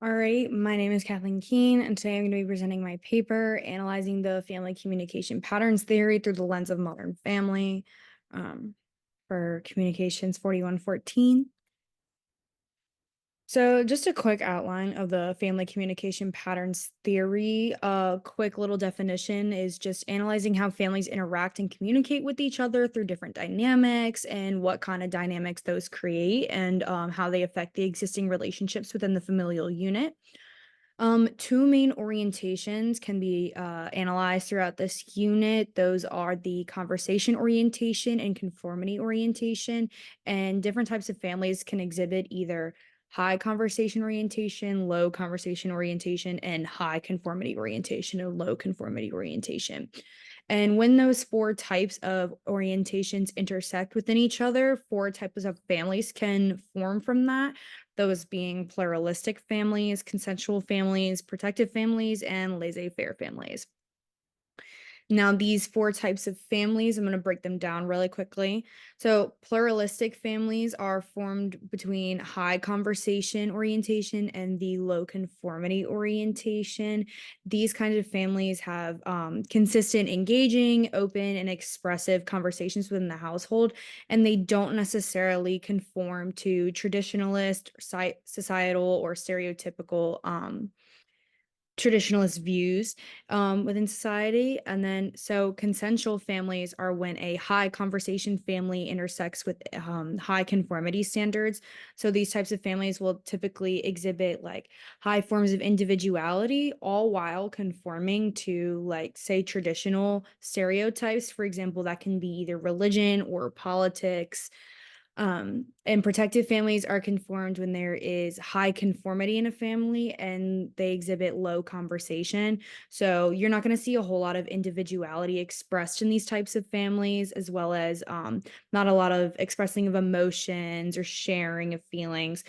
All right, my name is Kathleen Keene, and today I'm going to be presenting my paper analyzing the family communication patterns theory through the lens of modern family um, for Communications 4114. So, just a quick outline of the family communication patterns theory. A quick little definition is just analyzing how families interact and communicate with each other through different dynamics and what kind of dynamics those create and how they affect the existing relationships within the familial unit. Two main orientations can be analyzed throughout this unit. Those are the conversation orientation and conformity orientation. And different types of families can exhibit either high conversation orientation, low conversation orientation, and high conformity orientation or low conformity orientation. And when those four types of orientations intersect within each other, four types of families can form from that, those being pluralistic families, consensual families, protective families, and laissez faire families. Now, these four types of families, I'm going to break them down really quickly. So, pluralistic families are formed between high conversation orientation and the low conformity orientation. These kinds of families have consistent, engaging, open, and expressive conversations within the household, and they don't necessarily conform to traditionalist, societal, or stereotypical traditionalist views within society. And then, so consensual families are when a high conversation family intersects with high conformity standards. So these types of families will typically exhibit like high forms of individuality, all while conforming to, like, say, traditional stereotypes. For example, that can be either religion or politics. And protective families are conformed when there is high conformity in a family and they exhibit low conversation. So you're not going to see a whole lot of individuality expressed in these types of families, as well as not a lot of expressing of emotions or sharing of feelings.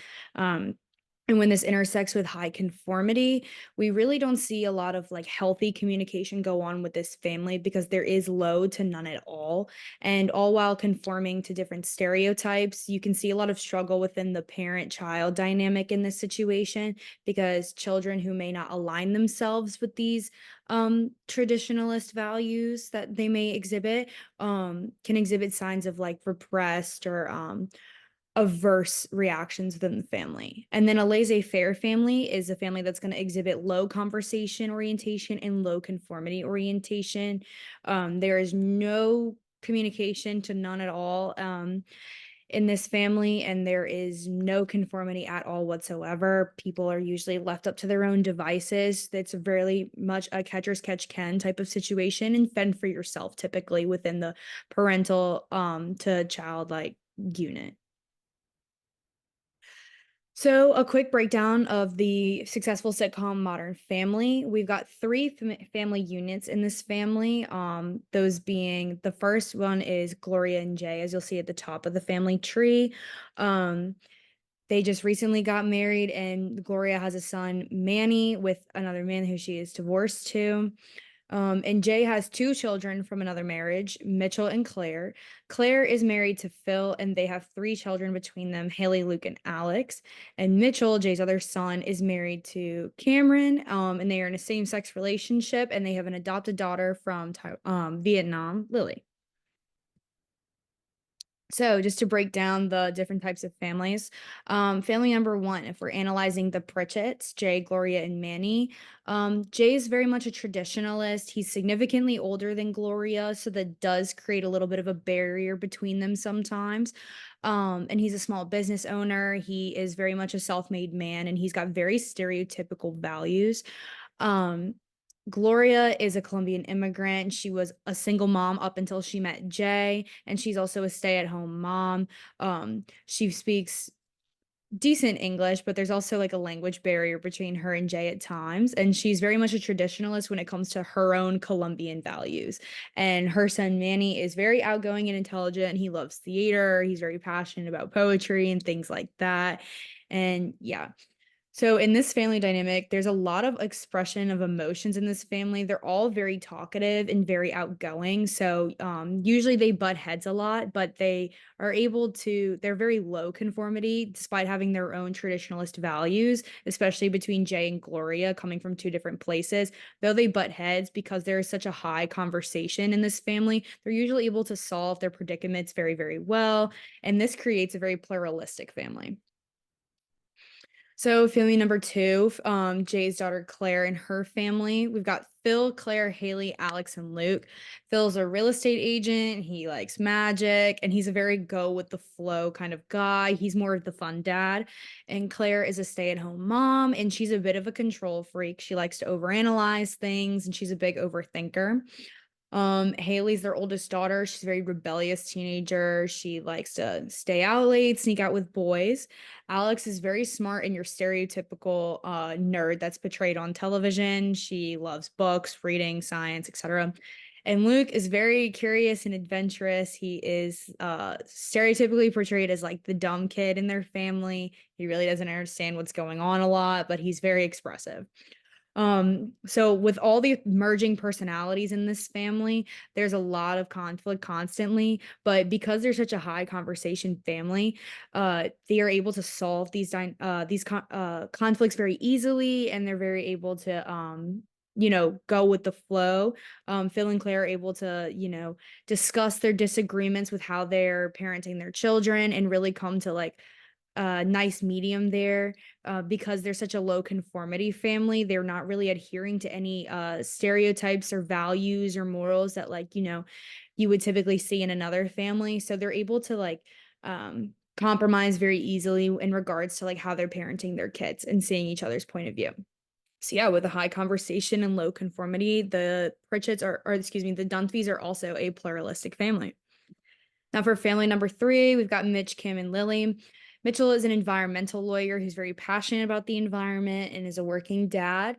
And when this intersects with high conformity, we really don't see a lot of like healthy communication go on with this family because there is low to none at all. And all while conforming to different stereotypes, you can see a lot of struggle within the parent child dynamic in this situation because children who may not align themselves with these traditionalist values that they may exhibit can exhibit signs of like repressed or averse reactions within the family. And then a laissez-faire family is a family that's going to exhibit low conversation orientation and low conformity orientation. There is no communication to none at all in this family, and there is no conformity at all whatsoever. People are usually left up to their own devices. That's very much a catcher's catch can type of situation, and fend for yourself typically within the parental to child like unit. So, a quick breakdown of the successful sitcom Modern Family. We've got three family units in this family. Those being the first one is Gloria and Jay, as you'll see at the top of the family tree. Um, they just recently got married, and Gloria has a son, Manny, with another man who she is divorced to. And Jay has two children from another marriage, Mitchell and Claire. Claire is married to Phil, and they have three children between them, Haley, Luke, and Alex. And Mitchell, Jay's other son, is married to Cameron, and they are in a same-sex relationship, and they have an adopted daughter from Vietnam, Lily. So, just to break down the different types of families, family number one, if we're analyzing the Pritchett's, Jay, Gloria, and Manny, Jay is very much a traditionalist. He's significantly older than Gloria, so that does create a little bit of a barrier between them sometimes. And he's a small business owner. He is very much a self made man, and he's got very stereotypical values. Um, Gloria is a Colombian immigrant. She was a single mom up until she met Jay, and she's also a stay-at-home mom. She speaks decent English, but there's also like a language barrier between her and Jay at times. And she's very much a traditionalist when it comes to her own Colombian values. And her son Manny is very outgoing and intelligent. He loves theater. He's very passionate about poetry and things like that. And yeah. So in this family dynamic, there's a lot of expression of emotions in this family. They're all very talkative and very outgoing. So usually they butt heads a lot, but they're very low conformity despite having their own traditionalist values, especially between Jay and Gloria coming from two different places. Though they butt heads because there is such a high conversation in this family, they're usually able to solve their predicaments very, very well. And this creates a very pluralistic family. So family number 2, Jay's daughter Claire and her family. We've got Phil, Claire, Haley, Alex, and Luke. Phil's a real estate agent. He likes magic, and he's a very go with the flow kind of guy. He's more of the fun dad. And Claire is a stay-at-home mom, and she's a bit of a control freak. She likes to overanalyze things, and she's a big overthinker. Haley's their oldest daughter. She's a very rebellious teenager. She likes to stay out late, sneak out with boys. Alex is very smart and your stereotypical nerd that's portrayed on television. She loves books, reading, science, etc. And Luke is very curious and adventurous. He is stereotypically portrayed as like the dumb kid in their family. He really doesn't understand what's going on a lot, but he's very expressive. So with all the merging personalities in this family, there's a lot of conflict constantly, but because there's such a high conversation family, they are able to solve conflicts very easily, and they're very able to go with the flow. Phil and Claire are able to, discuss their disagreements with how they're parenting their children and really come to like nice medium there, because they're such a low conformity family. They're not really adhering to any stereotypes or values or morals that you would typically see in another family. So they're able to compromise very easily in regards to like how they're parenting their kids and seeing each other's point of view. So yeah, with a high conversation and low conformity, the Pritchett's or excuse me, the Dunphys are also a pluralistic family. Now, for family number 3, we've got Mitch, Kim, and Lily. Mitchell is an environmental lawyer who's very passionate about the environment and is a working dad.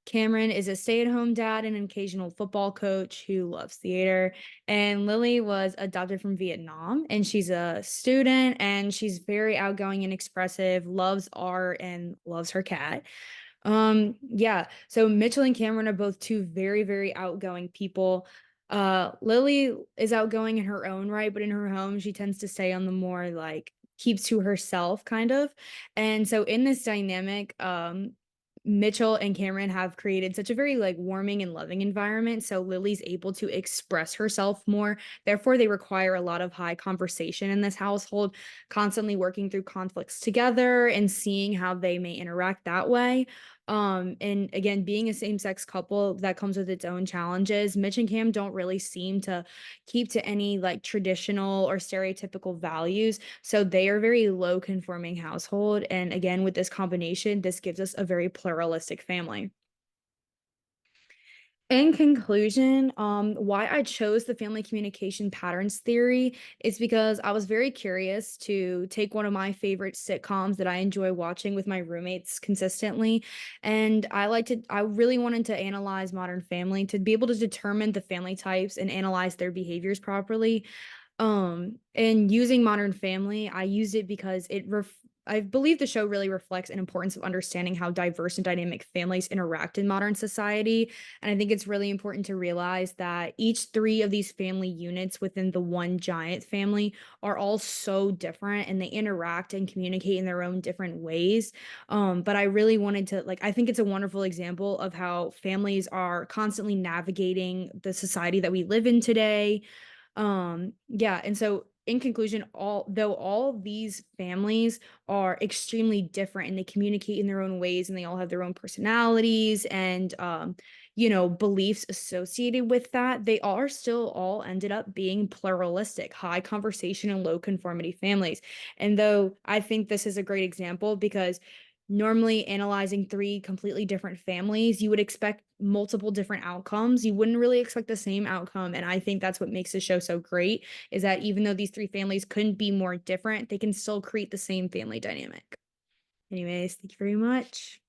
Cameron is a stay at home dad and an occasional football coach who loves theater. And Lily was adopted from Vietnam, and she's a student and she's very outgoing and expressive, loves art, and loves her cat. Yeah. So Mitchell and Cameron are both two very, very outgoing people. Lily is outgoing in her own right, but in her home, she tends to stay on the more like keeps to herself kind of. And so in this dynamic, Mitchell and Cameron have created such a very like warming and loving environment. So Lily's able to express herself more. Therefore, they require a lot of high conversation in this household, constantly working through conflicts together and seeing how they may interact that way. And again, being a same-sex couple, that comes with its own challenges. Mitch and Cam don't really seem to keep to any like traditional or stereotypical values. So they are very low conforming household. And again, with this combination, this gives us a very pluralistic family. In conclusion, why I chose the family communication patterns theory is because I was very curious to take one of my favorite sitcoms that I enjoy watching with my roommates consistently. And I really wanted to analyze Modern Family to be able to determine the family types and analyze their behaviors properly. And using Modern Family, I used it because I believe the show really reflects an importance of understanding how diverse and dynamic families interact in modern society. And I think it's really important to realize that each three of these family units within the one giant family are all so different and they interact and communicate in their own different ways. But I really wanted to I think it's a wonderful example of how families are constantly navigating the society that we live in today. Yeah, and so in conclusion, all these families are extremely different and they communicate in their own ways and they all have their own personalities and beliefs associated with that, they are still all ended up being pluralistic, high conversation and low conformity families. And though I think this is a great example because normally analyzing three completely different families, you would expect multiple different outcomes. You wouldn't really expect the same outcome. And I think that's what makes the show so great is that even though these three families couldn't be more different, they can still create the same family dynamic. Anyways, thank you very much.